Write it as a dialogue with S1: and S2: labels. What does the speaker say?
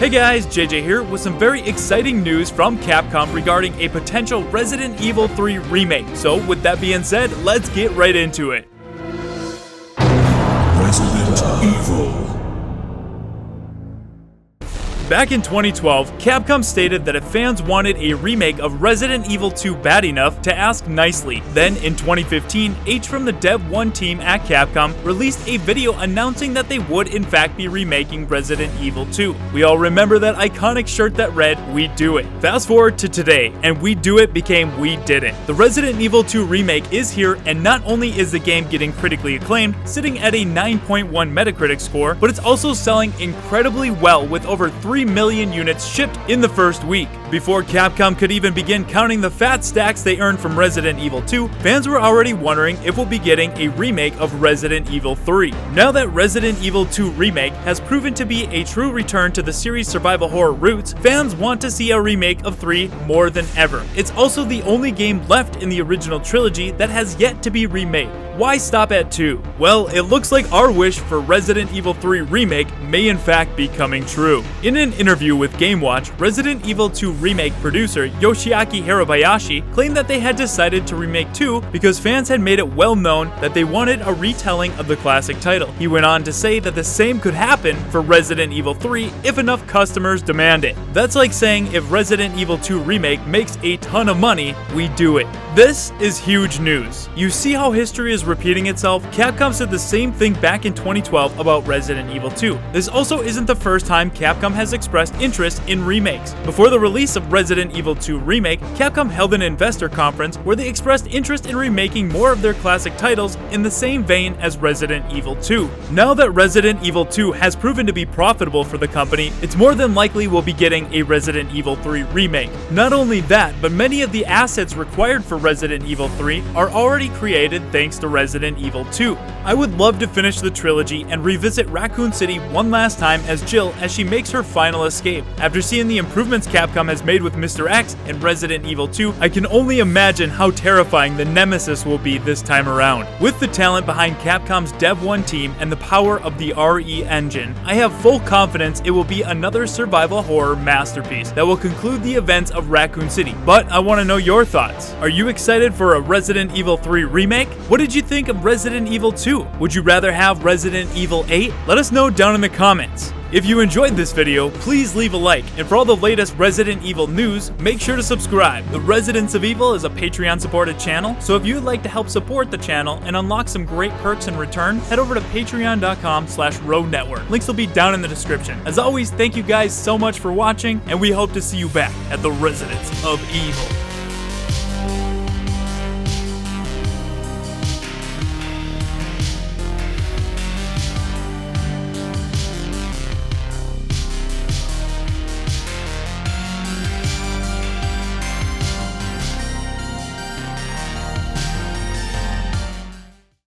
S1: Hey guys, JJ here with some very exciting news from Capcom regarding a potential Resident Evil 3 remake. So with that being said, let's get right into it.
S2: Resident Evil.
S1: Back in 2012, Capcom stated that if fans wanted a remake of Resident Evil 2 bad enough to ask nicely. Then in 2015, H from the Dev 1 team at Capcom released a video announcing that they would in fact be remaking Resident Evil 2. We all remember that iconic shirt that read, "We do it." Fast forward to today, and "We do it" became "We did it." The Resident Evil 2 remake is here, and not only is the game getting critically acclaimed, sitting at a 9.1 Metacritic score, but it's also selling incredibly well with over 3 million units shipped in the first week. Before Capcom could even begin counting the fat stacks they earned from Resident Evil 2, fans were already wondering if we'll be getting a remake of Resident Evil 3. Now that Resident Evil 2 Remake has proven to be a true return to the series' survival horror roots, fans want to see a remake of 3 more than ever. It's also the only game left in the original trilogy that has yet to be remade. Why stop at 2? Well, it looks like our wish for Resident Evil 3 Remake may in fact be coming true. In an interview with GameWatch, Resident Evil 2 Remake producer Yoshiaki Hirabayashi claimed that they had decided to remake 2 because fans had made it well known that they wanted a retelling of the classic title. He went on to say that the same could happen for Resident Evil 3 if enough customers demand it. That's like saying if Resident Evil 2 Remake makes a ton of money, we do it. This is huge news. You see how history is repeating itself? Capcom said the same thing back in 2012 about Resident Evil 2. This also isn't the first time Capcom has expressed interest in remakes. Before the release of Resident Evil 2 Remake, Capcom held an investor conference where they expressed interest in remaking more of their classic titles in the same vein as Resident Evil 2. Now that Resident Evil 2 has proven to be profitable for the company, it's more than likely we'll be getting a Resident Evil 3 Remake. Not only that, but many of the assets required for Resident Evil 3 are already created thanks to Resident Evil 2. I would love to finish the trilogy and revisit Raccoon City one last time as Jill as she makes her final escape. After seeing the improvements Capcom has made with Mr. X in Resident Evil 2, I can only imagine how terrifying the Nemesis will be this time around. With the talent behind Capcom's Dev 1 team and the power of the RE engine, I have full confidence it will be another survival horror masterpiece that will conclude the events of Raccoon City. But I want to know your thoughts. Are you excited for a Resident Evil 3 remake? What did you think of Resident Evil 2? Would you rather have Resident Evil 8? Let us know down in the comments. If you enjoyed this video, please leave a like, and for all the latest Resident Evil news, make sure to subscribe. The Residents of Evil is a Patreon-supported channel, so if you would like to help support the channel and unlock some great perks in return, head over to patreon.com/ROE Network. Links will be down in the description. As always, thank you guys so much for watching, and we hope to see you back at the Residents of Evil.